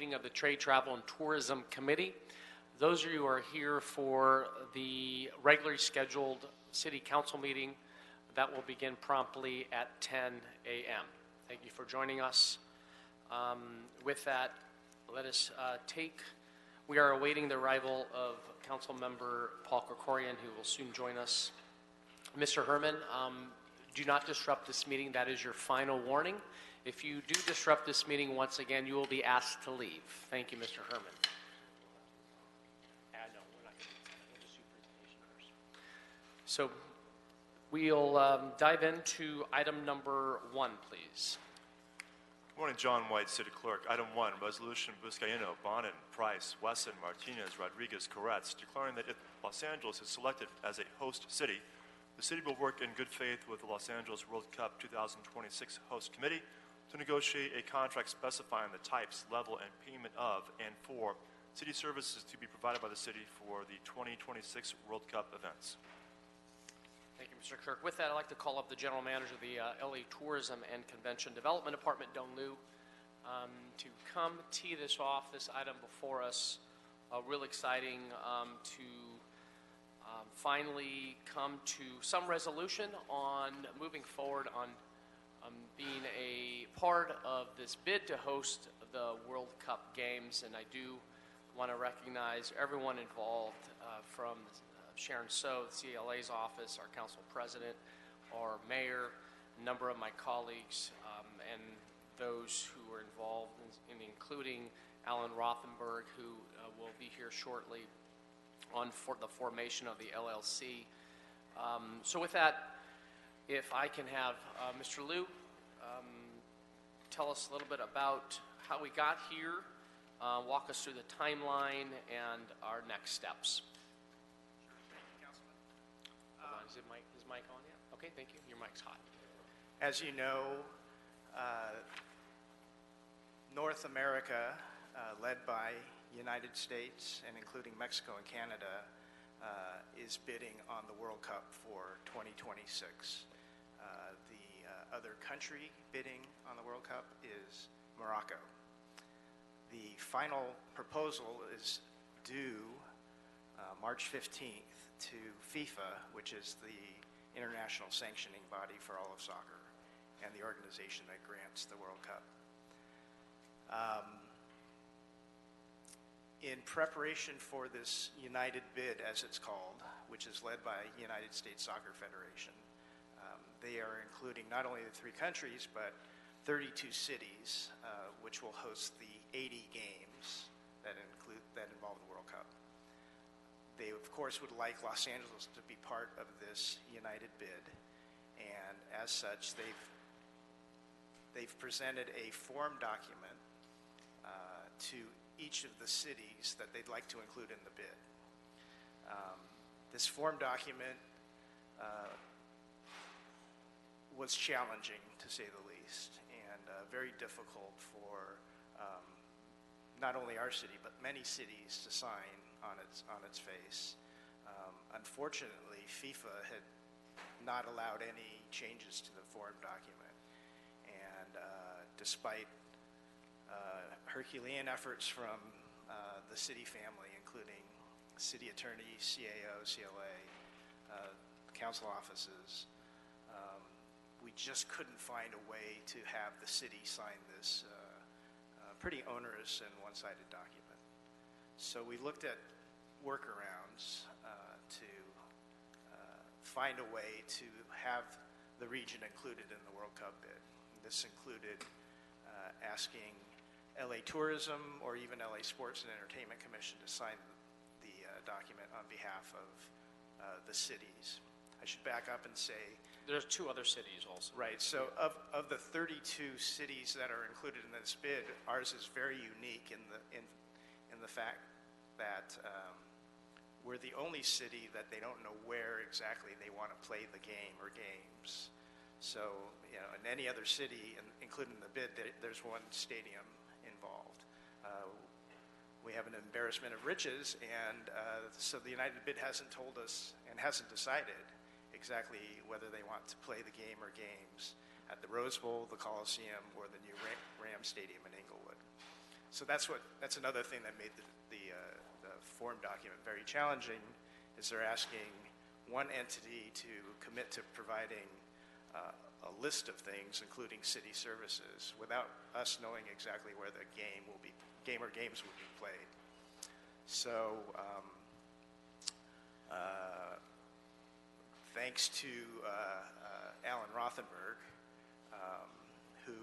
meeting of the Trade, Travel, and Tourism Committee. Those of you who are here for the regularly scheduled City Council meeting, that will begin promptly at 10 a.m. Thank you for joining us. With that, let us we are awaiting the arrival of Council Member Paul Krikorian, who will soon join us. Mr. Herman, do not disrupt this meeting. That is your final warning. If you do disrupt this meeting once again, you will be asked to leave. Thank you, Mr. Herman. No, we're not going to. We'll just do presentation first. So we'll dive into item number 1, please. Good morning, John White, City Clerk. Item 1, Resolution Vizcaíno, Bonin, Price, Wesson, Martinez, Rodriguez, Koretz, declaring that if Los Angeles is selected as a host city, the city will work in good faith with the Los Angeles World Cup 2026 host committee to negotiate a contract specifying the types, level, and payment of and for city services to be provided by the city for the 2026 World Cup events. Thank you, Mr. Clerk. With that, I'd like to call up the General Manager of the LA Tourism and Convention Development Department, Dong Liu, to come tee this off, this item before us. Real exciting to finally come to some resolution on moving forward on being a part of this bid to host the World Cup games. And I do want to recognize everyone involved from Sharon So, the CLA's office, our council president, our mayor, a number of my colleagues, and those who are involved, including Alan Rothenberg, who will be here shortly on the formation of the LLC. So with that, if I can have Mr. Liu tell us a little bit about how we got here, walk us through the timeline and our next steps. Is his mic on yet? Okay, thank you. Your mic's hot. As you know, North America, led by United States and including Mexico and Canada, is bidding on the World Cup for 2026. The other country bidding on the World Cup is Morocco. The final proposal is due March 15th to FIFA, which is the international sanctioning body for all of soccer and the organization that grants the World Cup. In preparation for this united bid, as it's called, which is led by United States Soccer Federation, they are including not only the 3 countries, but 32 cities, which will host the 80 games that involve the World Cup. They, of course, would like Los Angeles to be part of this united bid, and as such, they've presented a form document to each of the cities that they'd like to include in the bid. This form document was challenging, to say the least, and very difficult for not only our city, but many cities to sign on its face. Unfortunately, FIFA had not allowed any changes to the form document, and despite Herculean efforts from the city family, including city attorney, CAO, CLA, council offices, we just couldn't find a way to have the city sign this pretty onerous and one-sided document. So we looked at workarounds to find a way to have the region included in the World Cup bid. This included asking LA Tourism or even LA Sports and Entertainment Commission to sign the document on behalf of the cities. I should back up and say there's 2 other cities also. Right. So of the 32 cities that are included in this bid, ours is very unique in the fact that we're the only city that they don't know where exactly they want to play the game or games. So, in any other city, including the bid, there's one stadium involved. We have an embarrassment of riches, and so the United Bid hasn't told us and hasn't decided exactly whether they want to play the game or games at the Rose Bowl, the Coliseum, or the new Ram Stadium in Inglewood. So that's another thing that made the form document very challenging, is they're asking one entity to commit to providing a list of things, including city services, without us knowing exactly where the game or games will be played. So thanks to Alan Rothenberg, who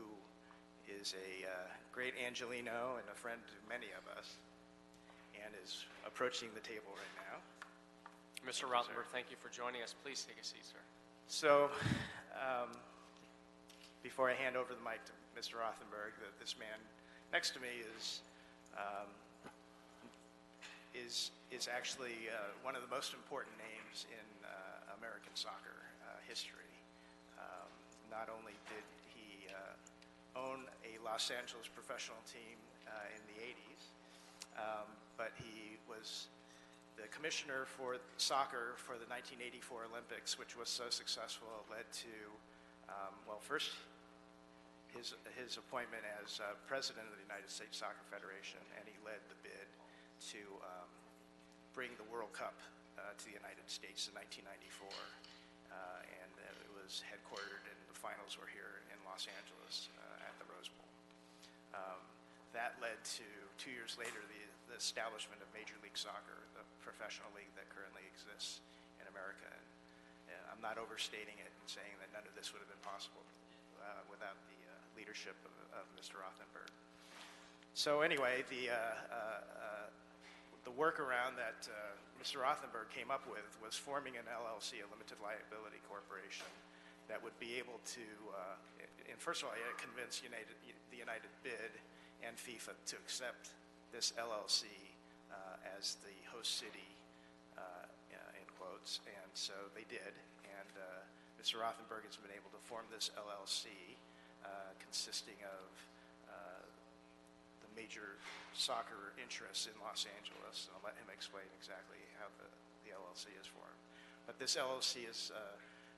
is a great Angelino and a friend to many of us, and is approaching the table right now. Mr. Rothenberg, thank you for joining us. Please take a seat, sir. So, before I hand over the mic to Mr. Rothenberg, this man next to me is actually one of the most important names in American soccer history. Not only did he own a Los Angeles professional team in the 80s, but he was the commissioner for soccer for the 1984 Olympics, which was so successful it led to, first his appointment as president of the United States Soccer Federation, and he led the bid to bring the World Cup to the United States in 1994, and it was headquartered, and the finals were here in Los Angeles at the Rose Bowl. That led to, 2 years later, the establishment of Major League Soccer, the professional league that currently exists in America. And I'm not overstating it and saying that none of this would have been possible without the leadership of Mr. Rothenberg. So anyway, the workaround that Mr. Rothenberg came up with was forming an LLC, a limited liability corporation, that would be able to, and first of all, convince the United Bid and FIFA to accept this LLC as the host city, in quotes, and so they did. And Mr. Rothenberg has been able to form this LLC consisting of the major soccer interests in Los Angeles. I'll let him explain exactly how the LLC is formed. But this LLC has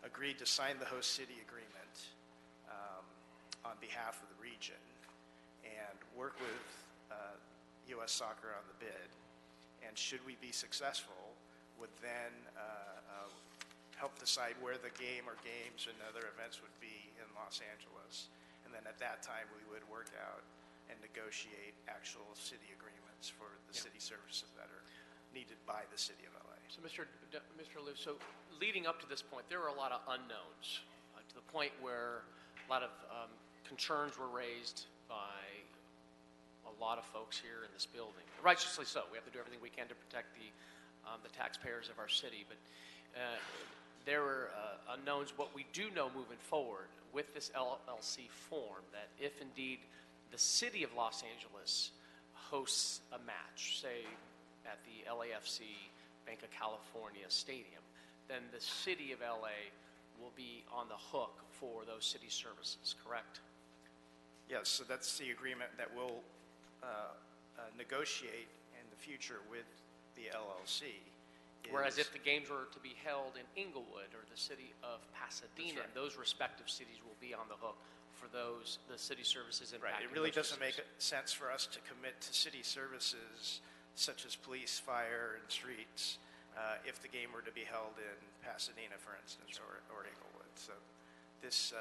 agreed to sign the host city agreement on behalf of the region and work with U.S. Soccer on the bid, and should we be successful, would then help decide where the game or games and other events would be in Los Angeles. And then at that time, we would work out and negotiate actual city agreements for the city services that are needed by the city of LA. So, Mr. Liu, so leading up to this point, there were a lot of unknowns to the point where a lot of concerns were raised by a lot of folks here in this building. Righteously so. We have to do everything we can to protect the taxpayers of our city. But there were unknowns. What we do know moving forward with this LLC form, that if indeed the city of Los Angeles hosts a match, say at the LAFC Bank of California Stadium, then the city of LA will be on the hook for those city services, correct? Yes, so that's the agreement that we'll negotiate in the future with the LLC. Whereas if the games were to be held in Inglewood or the city of Pasadena, right, those respective cities will be on the hook for the city services impacting. Right, it really doesn't make sense for us to commit to city services such as police, fire, and streets if the game were to be held in Pasadena, for instance, or Inglewood. So this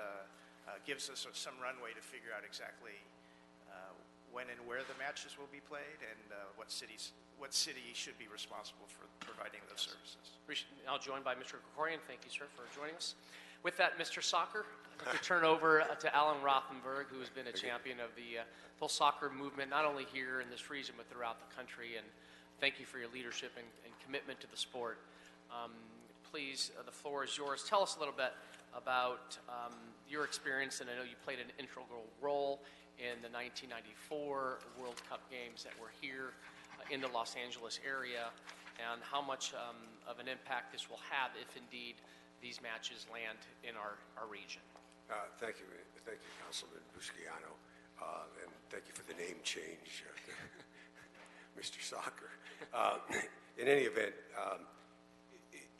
gives us some runway to figure out exactly when and where the matches will be played, and what city should be responsible for providing those services. Now joined by Mr. Krikorian. Thank you, sir, for joining us. With that, Mr. Soccer, I'd like to turn over to Alan Rothenberg, who has been a champion of the full soccer movement, not only here in this region, but throughout the country. And thank you for your leadership and commitment to the sport. Please, the floor is yours. Tell us a little bit about your experience, and I know you played an integral role in the 1994 World Cup games that were here in the Los Angeles area, and how much of an impact this will have if indeed these matches land in our region. Thank you, Councilman Buscaino, and thank you for the name change, Mr. Soccer. In any event,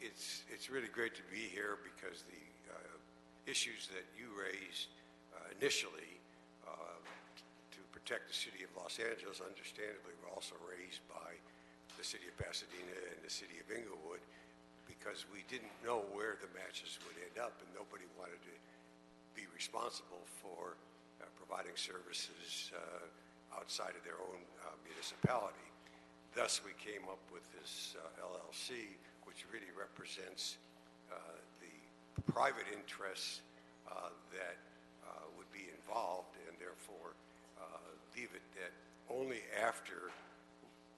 it's really great to be here because the issues that you raised initially to protect the city of Los Angeles, understandably, were also raised by the city of Pasadena and the city of Inglewood, because we didn't know where the matches would end up, and nobody wanted to be responsible for providing services outside of their own municipality. Thus, we came up with this LLC, which really represents the private interests that would be involved, and therefore leave it that only after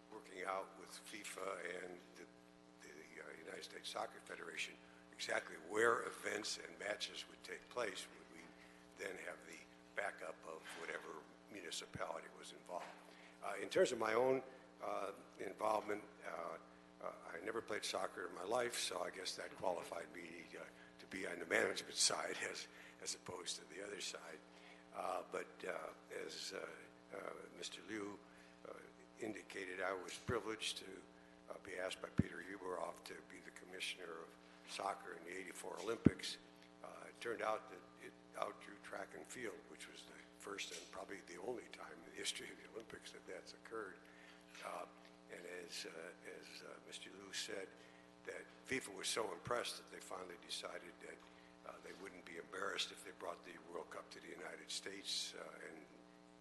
working out with FIFA and the United States Soccer Federation exactly where events and matches would take place, would we then have the backup of whatever municipality was involved. In terms of my own involvement, I never played soccer in my life, so I guess that qualified me to be on the management side as opposed to the other side. But as Mr. Liu indicated, I was privileged to be asked by Peter Ueberhoff to be the commissioner of soccer in the '84 Olympics. It turned out that it outdrew track and field, which was the first and probably the only time in the history of the Olympics that that's occurred. And as Mr. Liu said, that FIFA was so impressed that they finally decided that they wouldn't be embarrassed if they brought the World Cup to the United States and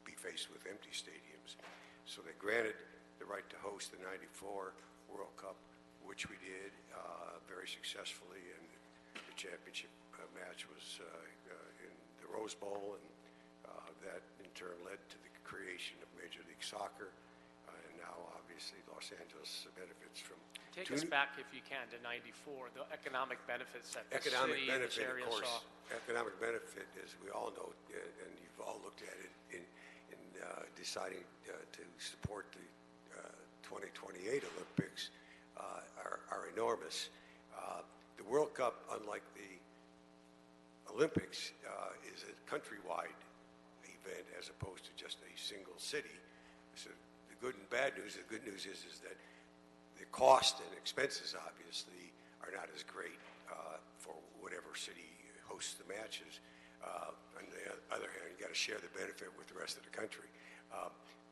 be faced with empty stadiums. So they granted the right to host the '94 World Cup, which we did very successfully, and the championship match was in the Rose Bowl, and that in turn led to the creation of Major League Soccer, and now obviously Los Angeles benefits from... Take us back, if you can, to '94, the economic benefits that the Economic city and this benefit, area of course. saw. Economic benefit, as we all know, and you've all looked at it in deciding to support the 2028 Olympics, are enormous. The World Cup, unlike the Olympics, is a countrywide event as opposed to just a single city. So the good and bad news, the good news is that the cost and expenses obviously are not as great for whatever city hosts the matches. On the other hand, you got to share the benefit with the rest of the country.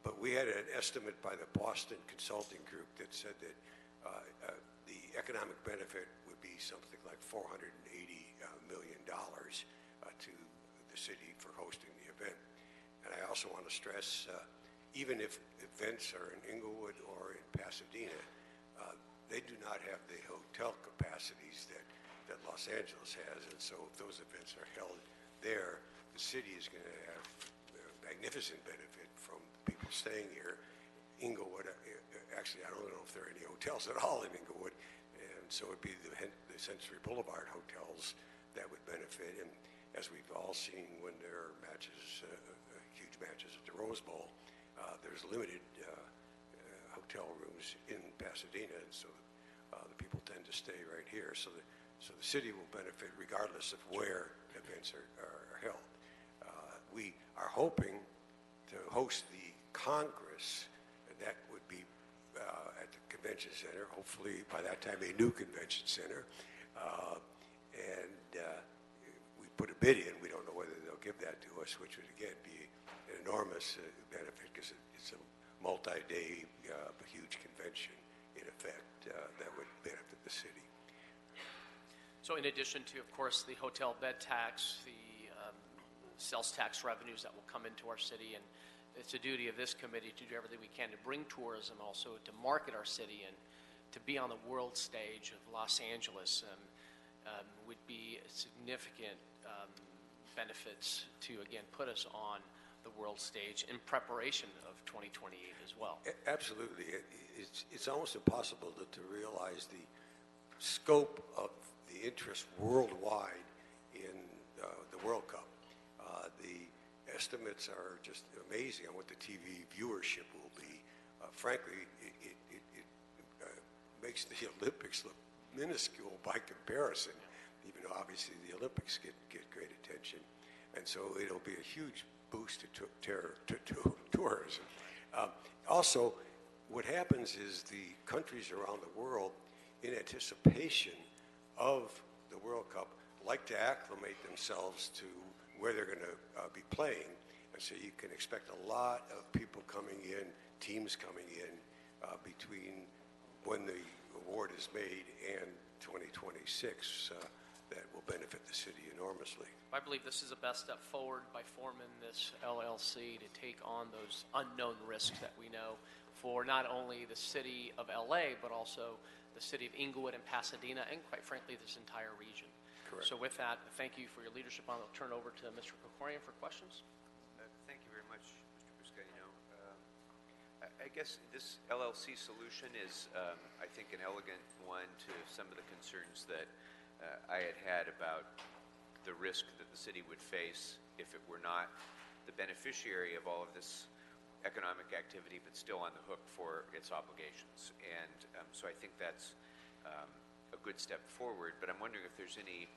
But we had an estimate by the Boston Consulting Group that said that the economic benefit would be something like $480 million to the city for hosting the event. And I also want to stress, even if events are in Inglewood or in Pasadena, they do not have the hotel capacities that Los Angeles has. And so if those events are held there, the city is going to have magnificent benefit from people staying here. Inglewood, actually, I don't know if there are any hotels at all in Inglewood, and so it would be the Century Boulevard hotels that would benefit. And as we've all seen when there are matches, huge matches at the Rose Bowl, there's limited hotel rooms in Pasadena, and so the people tend to stay right here. So the city will benefit regardless of where events are held. We are hoping to host the Congress, and that would be at the convention center, hopefully by that time a new convention center. And we put a bid in. We don't know whether they'll give that to us, which would again be an enormous benefit because it's a multi-day, huge convention in effect that would benefit the city. So in addition to, of course, the hotel bed tax, the sales tax revenues that will come into our city, and it's a duty of this committee to do everything we can to bring tourism, also to market our city and to be on the world stage of Los Angeles, would be significant benefits to, again, put us on the world stage in preparation of 2028 as well. Absolutely. It's almost impossible to realize the scope of the interest worldwide in the World Cup. The estimates are just amazing on what the TV viewership will be. Frankly, it makes the Olympics look minuscule by comparison, even though obviously the Olympics get great attention. And so it'll be a huge boost to tourism. Also, what happens is the countries around the world, in anticipation of the World Cup, like to acclimate themselves to where they're going to be playing. And so you can expect a lot of people coming in, teams coming in between when the award is made and 2026 that will benefit the city enormously. I believe this is the best step forward by forming this LLC to take on those unknown risks that we know for not only the city of LA, but also the city of Inglewood and Pasadena, and quite frankly, this entire region. Correct. So with that, thank you for your leadership. I'll turn over to Mr. Krikorian for questions. Thank you very much, Mr. Buscaino. I guess this LLC solution is, I think, an elegant one to some of the concerns that I had about the risk that the city would face if it were not the beneficiary of all of this economic activity, but still on the hook for its obligations. And so I think that's a good step forward. But I'm wondering if there's any,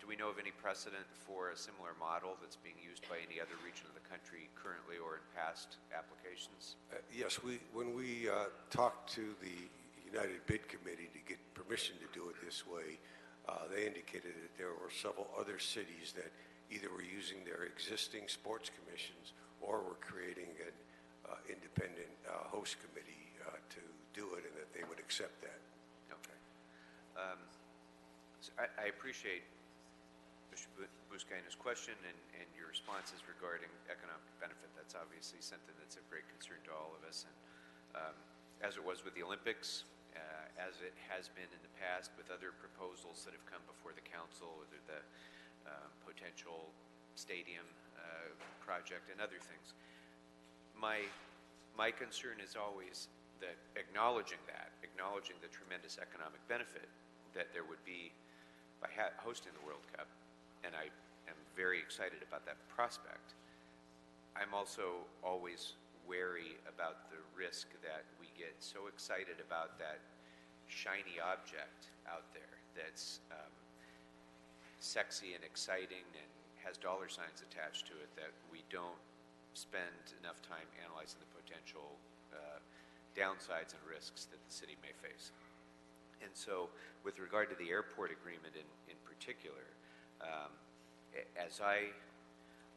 do we know of any precedent for a similar model that's being used by any other region of the country currently or in past applications? Yes, when we talked to the United Bid Committee to get permission to do it this way, they indicated that there were several other cities that either were using their existing sports commissions or were creating an independent host committee to do it, and that they would accept that. Okay. So I appreciate Mr. Buscaino's question and your responses regarding economic benefit. That's obviously something that's of great concern to all of us. And as it was with the Olympics, as it has been in the past with other proposals that have come before the council, whether the potential stadium project and other things. My concern is always that acknowledging the tremendous economic benefit that there would be by hosting the World Cup, and I am very excited about that prospect. I'm also always wary about the risk that we get so excited about that shiny object out there that's sexy and exciting and has dollar signs attached to it, that we don't spend enough time analyzing the potential downsides and risks that the city may face. And so with regard to the airport agreement in particular, as I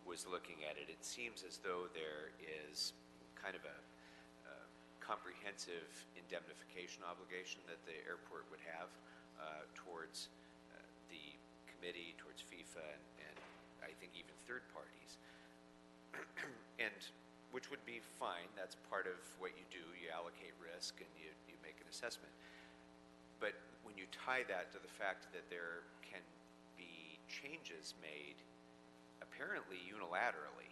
was looking at it, it seems as though there is kind of a comprehensive indemnification obligation that the airport would have towards the committee, towards FIFA, and I think even third parties, and which would be fine. That's part of what you do. You allocate risk and you make an assessment. But when you tie that to the fact that there can be changes made apparently unilaterally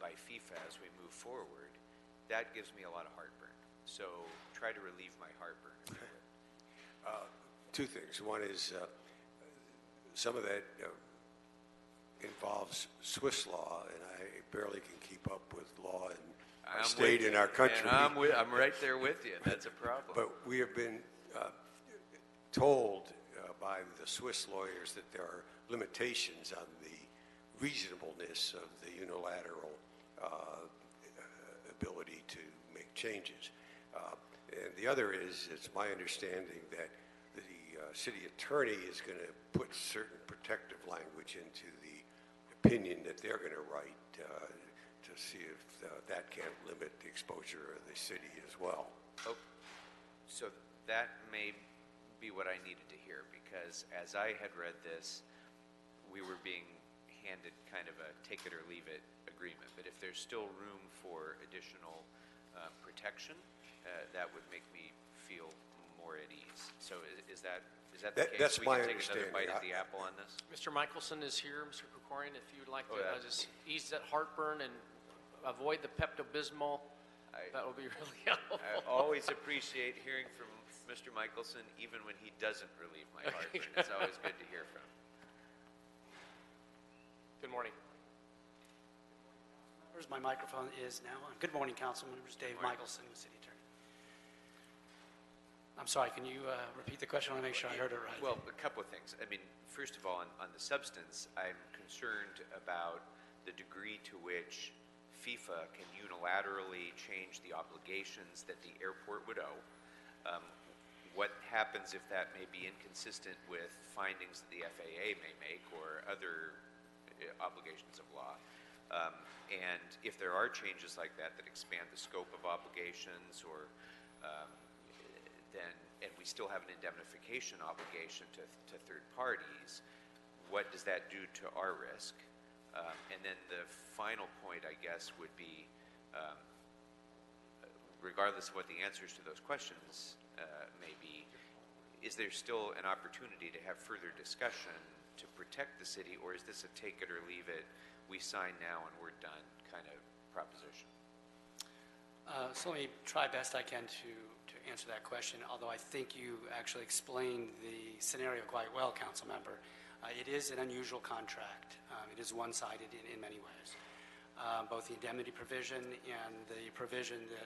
by FIFA as we move forward, that gives me a lot of heartburn. So try to relieve my heartburn, if you would. Two things. One is some of that involves Swiss law, and I barely can keep up with law in our state and our country. And I'm right there with you. That's a problem. But we have been told by the Swiss lawyers that there are limitations on the reasonableness of the unilateral ability to make changes. And the other is, it's my understanding that the city attorney is going to put certain protective language into the opinion that they're going to write to see if that can't limit the exposure of the city as well. Oh, so that may be what I needed to hear, because as I had read this, we were being handed kind of a take it or leave it agreement. But if there's still room for additional protection, that would make me feel more at ease. So is that the case? That's my We can take another bite understanding. at the apple on this? Mr. Michelson is here, Mr. Krikorian, if you would like to Oh, yeah. just ease that heartburn and avoid the Pepto-Bismol, that would be really helpful. I always appreciate hearing from Mr. Michelson, even when he doesn't relieve my heartburn. It's always good to hear from him. Good morning. Where's my microphone is now on. Good morning, council members. Dave Morning. Michelson, city attorney. I'm sorry, can you repeat the question? I want to make sure I heard it right. Well, a couple of things. I mean, first of all, on the substance, I'm concerned about the degree to which FIFA can unilaterally change the obligations that the airport would owe. What happens if that may be inconsistent with findings that the FAA may make or other obligations of law? And if there are changes like that that expand the scope of obligations, or then, and we still have an indemnification obligation to third parties, what does that do to our risk? And then the final point, I guess, would be, regardless of what the answers to those questions may be, is there still an opportunity to have further discussion to protect the city, or is this a take it or leave it, we sign now and we're done kind of proposition? So let me try best I can to answer that question, although I think you actually explained the scenario quite well, council member. It is an unusual contract. It is one-sided in many ways. Both the indemnity provision and the provision that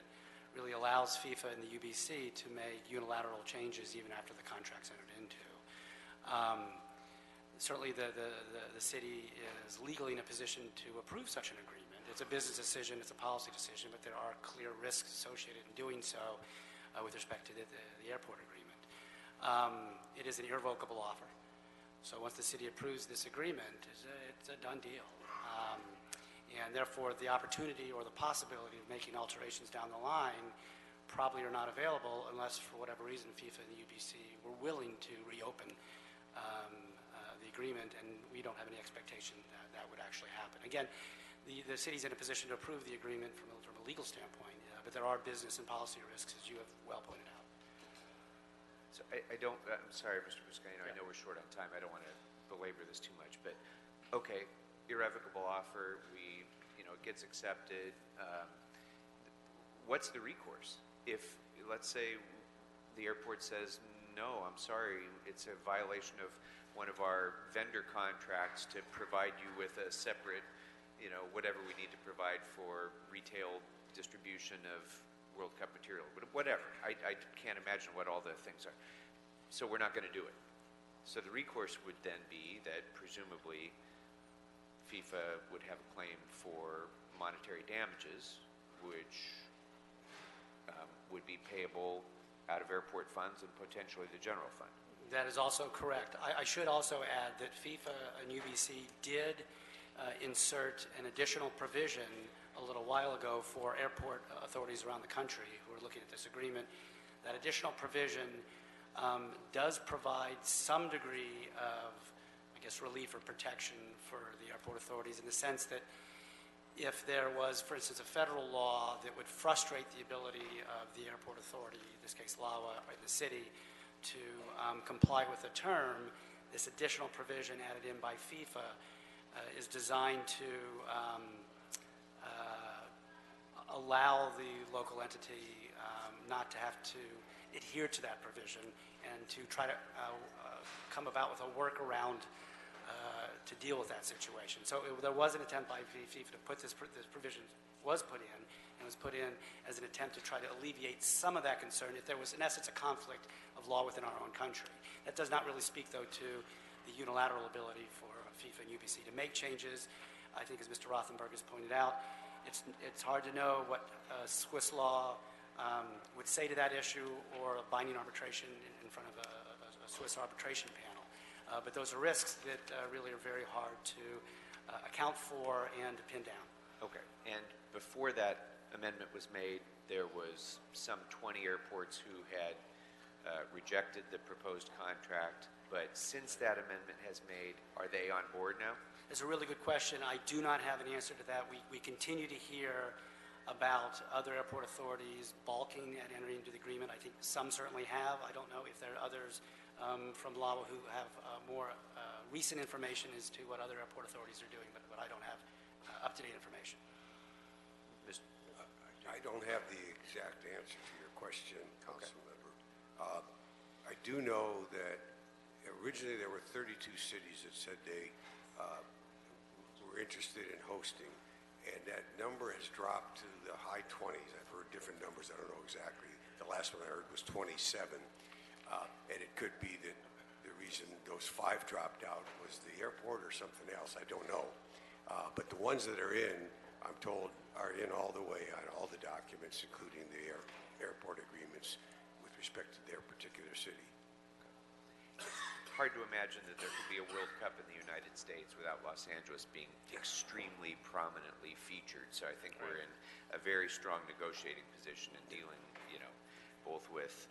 really allows FIFA and the UBC to make unilateral changes even after the contract's entered into. Certainly the city is legally in a position to approve such an agreement. It's a business decision, it's a policy decision, but there are clear risks associated in doing so with respect to the airport agreement. It is an irrevocable offer. So once the city approves this agreement, it's a done deal. And therefore, the opportunity or the possibility of making alterations down the line probably are not available unless, for whatever reason, FIFA and the UBC were willing to reopen the agreement, and we don't have any expectation that that would actually happen. Again, the city's in a position to approve the agreement from a legal standpoint, but there are business and policy risks, as you have well pointed out. So I'm sorry, Mr. Buscaino, I know we're short on time. I don't want to belabor this too much, but okay, irrevocable offer, it gets accepted. What's the recourse? If, let's say, the airport says, no, I'm sorry, it's a violation of one of our vendor contracts to provide you with a separate, whatever we need to provide for retail distribution of World Cup material, whatever. I can't imagine what all the things are. So we're not going to do it. So the recourse would then be that presumably FIFA would have a claim for monetary damages, which would be payable out of airport funds and potentially the general fund. That is also correct. I should also add that FIFA and UBC did insert an additional provision a little while ago for airport authorities around the country who are looking at this agreement. That additional provision does provide some degree of, relief or protection for the airport authorities, in the sense that if there was, for instance, a federal law that would frustrate the ability of the airport authority, in this case LAWA, or the city, to comply with the term, this additional provision added in by FIFA is designed to allow the local entity not to have to adhere to that provision and to try to come about with a workaround to deal with that situation. So there was an attempt by FIFA to put this provision was put in, and was put in as an attempt to try to alleviate some of that concern if there was, in essence, a conflict of law within our own country. That does not really speak, though, to the unilateral ability for FIFA and UBC to make changes. I think, as Mr. Rothenberg has pointed out, it's hard to know what Swiss law would say to that issue, or a binding arbitration in front of a Swiss arbitration panel. But those are risks that really are very hard to account for and pin down. Okay. And before that amendment was made, there was some 20 airports who had rejected the proposed contract. But since that amendment has made, are they on board now? It's a really good question. I do not have an answer to that. We continue to hear about other airport authorities balking at entering into the agreement. I think some certainly have. I don't know if there are others from LAWA who have more recent information as to what other airport authorities are doing, but I don't have up-to-date information. I don't have the exact answer to your question, Council Member. I do know that originally there were 32 cities that said they were interested in hosting, and that number has dropped to the high 20s. I've heard different numbers. I don't know exactly. The last one I heard was 27. And it could be that the reason those 5 dropped out was the airport or something else. I don't know. But the ones that are in, I'm told, are in all the way on all the documents, including the airport agreements with respect to their particular city. hard to imagine that there could be a World Cup in the United States without Los Angeles being extremely prominently featured. So I think we're in a very strong negotiating position in dealing, both with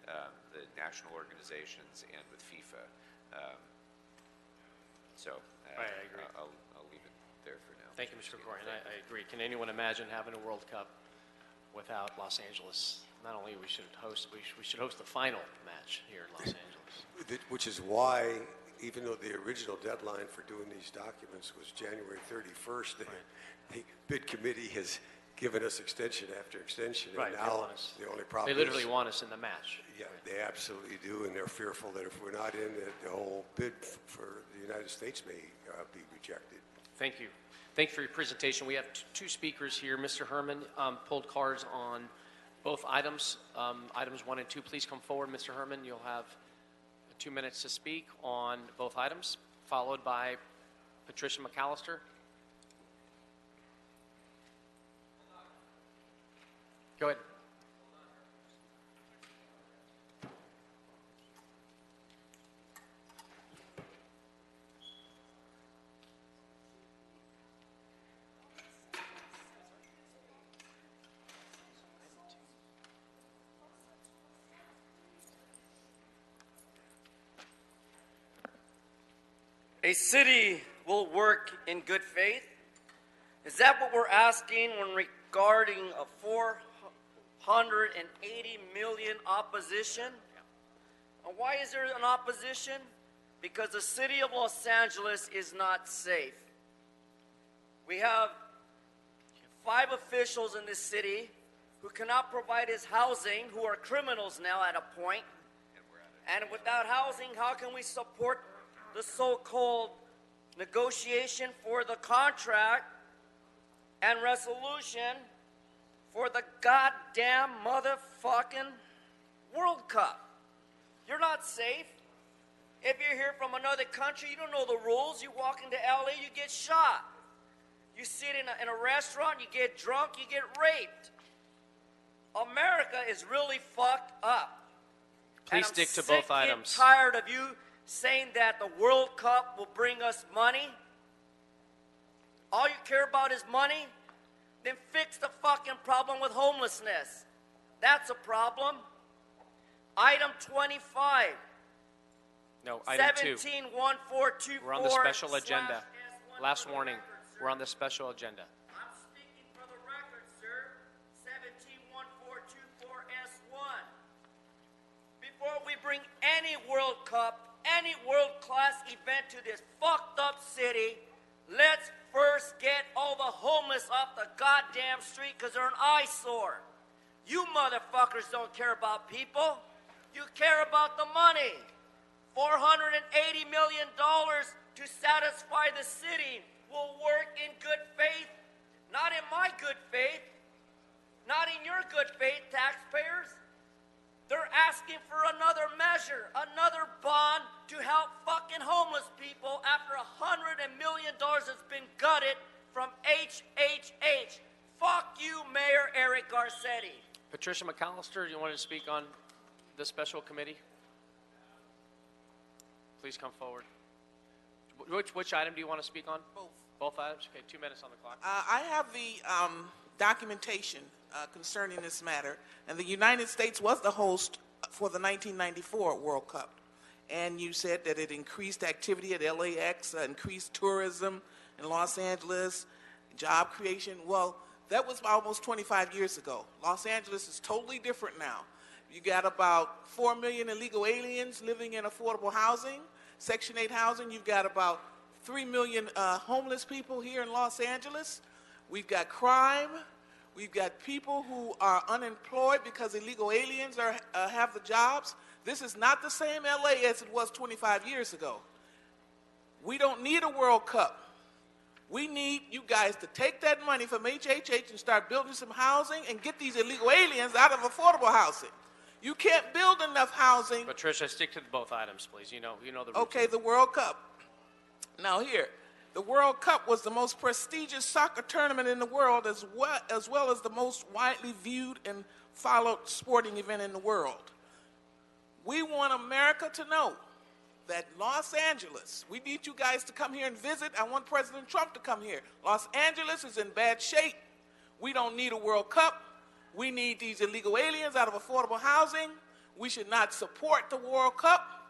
the national organizations and with FIFA. I agree. I'll leave it there for now. Thank you, Mr. Corey, and I agree. Can anyone imagine having a World Cup without Los Angeles? Not only we should host the final match here in Los Angeles. Which is why, even though the original deadline for doing these documents was January 31st, the bid committee has given us extension after extension. Right, And they now want us. the only problem They literally is, want us in the match. yeah, they absolutely do, and they're fearful that if we're not in, the whole bid for the United States may be rejected. Thank you. Thank you for your presentation. We have two speakers here. Mr. Herman pulled cards on both items, items 1 and 2. Please come forward, Mr. Herman. You'll have 2 minutes to speak on both items, followed by Patricia McAllister. Go ahead. A city will work in good faith? Is that what we're asking when regarding a 480 million opposition? And why is there an opposition? Because the city of Los Angeles is not safe. We have 5 officials in this city who cannot provide us housing, who are criminals now at a point. And without housing, how can we support the so-called negotiation for the contract and resolution for the goddamn motherfucking World Cup? You're not safe. If you're here from another country, you don't know the rules. You walk into LA, you get shot. You sit in a restaurant, you get drunk, you get raped. America is really fucked up. Please stick to both items. I'm tired of you saying that the World Cup will bring us money. All you care about is money? Then fix the fucking problem with homelessness. That's a problem. Item 25. No, item 2. 171424. We're on the special agenda. Last warning. We're on the special agenda. I'm speaking for the record, sir. 171424S1. Before we bring any World Cup, any world-class event to this fucked up city, let's first get all the homeless off the goddamn street because they're an eyesore. You motherfuckers don't care about people. You care about the money. $480 million to satisfy the city will work in good faith. Not in my good faith. Not in your good faith, taxpayers. They're asking for another measure, another bond to help fucking homeless people after $100 million has been gutted from HHH. Fuck you, Mayor Eric Garcetti. Patricia McAllister, you wanted to speak on the special committee? Please come forward. Which item do you want to speak on? Both. Both items? Okay, 2 minutes on the clock. I have the documentation concerning this matter, and the United States was the host for the 1994 World Cup. And you said that it increased activity at LAX, increased tourism in Los Angeles, job creation. Well, that was almost 25 years ago. Los Angeles is totally different now. You got about 4 million illegal aliens living in affordable housing, Section 8 housing. You've got about 3 million homeless people here in Los Angeles. We've got crime. We've got people who are unemployed because illegal aliens have the jobs. This is not the same LA as it was 25 years ago. We don't need a World Cup. We need you guys to take that money from HHH and start building some housing and get these illegal aliens out of affordable housing. You can't build enough housing. Patricia, stick to both items, please. You know the routine. Okay, the World Cup. Now here, the World Cup was the most prestigious soccer tournament in the world, as well as the most widely viewed and followed sporting event in the world. We want America to know that Los Angeles, we need you guys to come here and visit. I want President Trump to come here. Los Angeles is in bad shape. We don't need a World Cup. We need these illegal aliens out of affordable housing. We should not support the World Cup.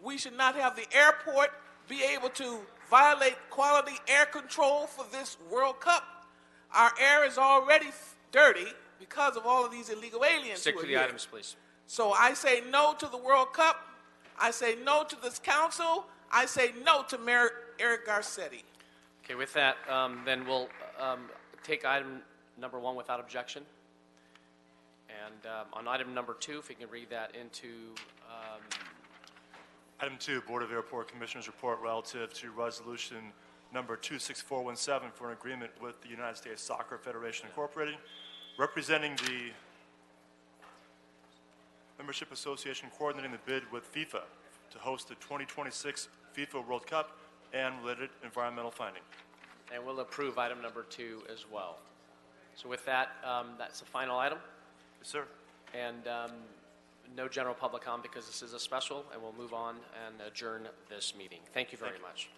We should not have the airport be able to violate quality air control for this World Cup. Our air is already dirty because of all of these illegal aliens. Stick who to are the here. items, please. So I say no to the World Cup. I say no to this council. I say no to Mayor Eric Garcetti. Okay, with that, then we'll take item number 1 without objection. And on item number 2, if you can read that into, Item 2, Board of Airport Commissioners report relative to resolution number 26417 for an agreement with the United States Soccer Federation Incorporated, representing the Membership Association coordinating the bid with FIFA to host the 2026 FIFA World Cup and related environmental finding. and we'll approve item number 2 as well. So with that, that's the final item. Yes, sir. And no general public comment because this is a special, and we'll move on and adjourn this meeting. Thank you very much.